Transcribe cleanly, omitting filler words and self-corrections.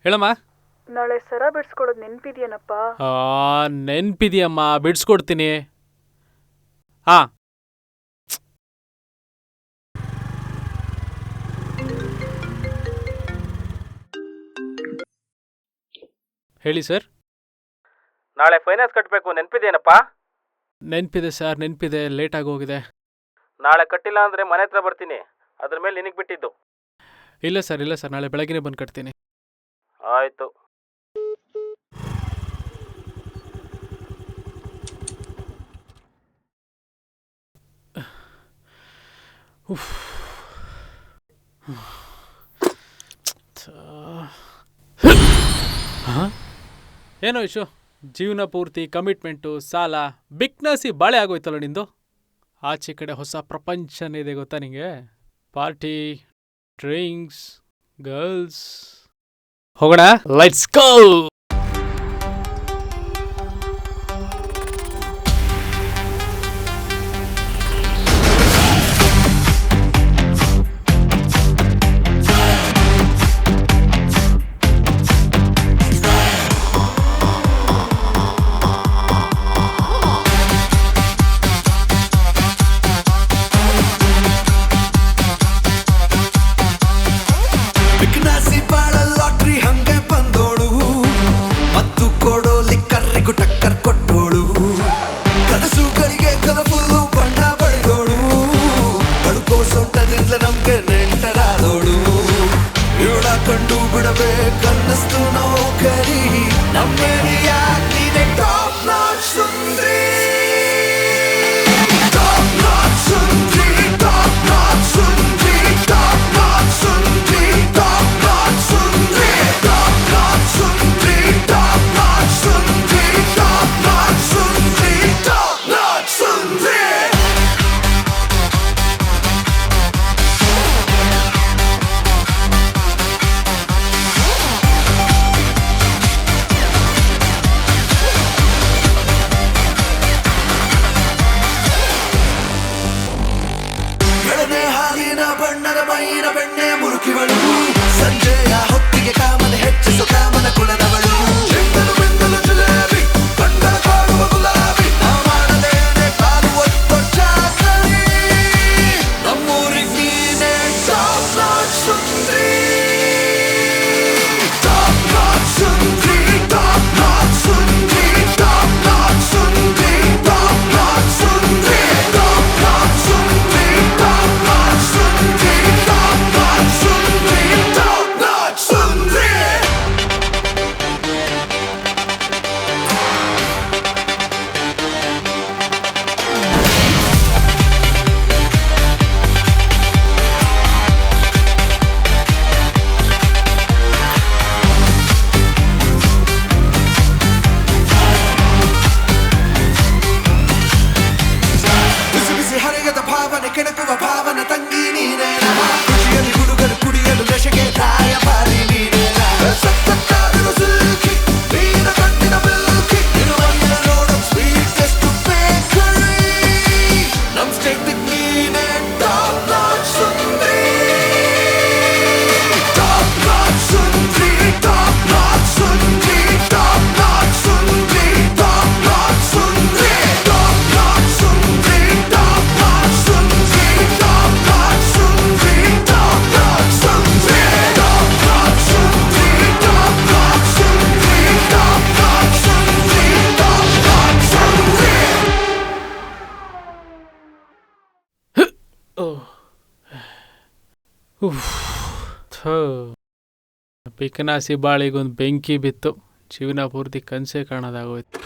ಹೇಳಮ್ಮ. ನಾಳೆ ಸರ ಬಿಡಿಸ್ಕೊಡೋದು ನೆನಪಿದೆಯೇನಪ್ಪ? ನೆನಪಿದೆಯಮ್ಮ, ಬಿಡಿಸ್ಕೊಡ್ತೀನಿ. ಹಾಂ, ಹೇಳಿ ಸರ್. ನಾಳೆ ಫೈನಾನ್ಸ್ ಕಟ್ಟಬೇಕು, ನೆನಪಿದೆಯೇನಪ್ಪ? ನೆನಪಿದೆ ಸರ್, ನೆನಪಿದೆ. ಲೇಟ್ ಆಗೋಗಿದೆ. ನಾಳೆ ಕಟ್ಟಿಲ್ಲ ಅಂದರೆ ಮನೆ ಹತ್ರ ಬರ್ತೀನಿ. ಅದ್ರ ಮೇಲೆ ನಿನಗೆ ಬಿಟ್ಟಿದ್ದು. ಇಲ್ಲ ಸರ್, ಇಲ್ಲ ಸರ್, ನಾಳೆ ಬೆಳಗ್ಗೆ ಬಂದು ಕಟ್ತೀನಿ. ಆಯಿತು. ಏನೋ ಇಶು, ಜೀವನ ಪೂರ್ತಿ ಕಮಿಟ್ಮೆಂಟು, ಸಾಲ, ಬಿಕ್ನಸಿ ಬಾಳೆ ಆಗೋಯ್ತಲ್ಲ ನಿಂದು. ಆಚೆ ಕಡೆ ಹೊಸ ಪ್ರಪಂಚನೇ ಇದೆ ಗೊತ್ತಾ ನಿಂಗೆ. Party, drinks, girls. ಹೋಗೋಣ, ಲೆಟ್ಸ್ ಗೋ. ಬಿಕನಾಸಿ ಬಾಳಿಗೊಂದು ಬೆಂಕಿ ಬಿತ್ತು. ಜೀವನ ಪೂರ್ತಿ ಕನಸೇ ಕಾಣೋದಾಗೋಯ್ತು.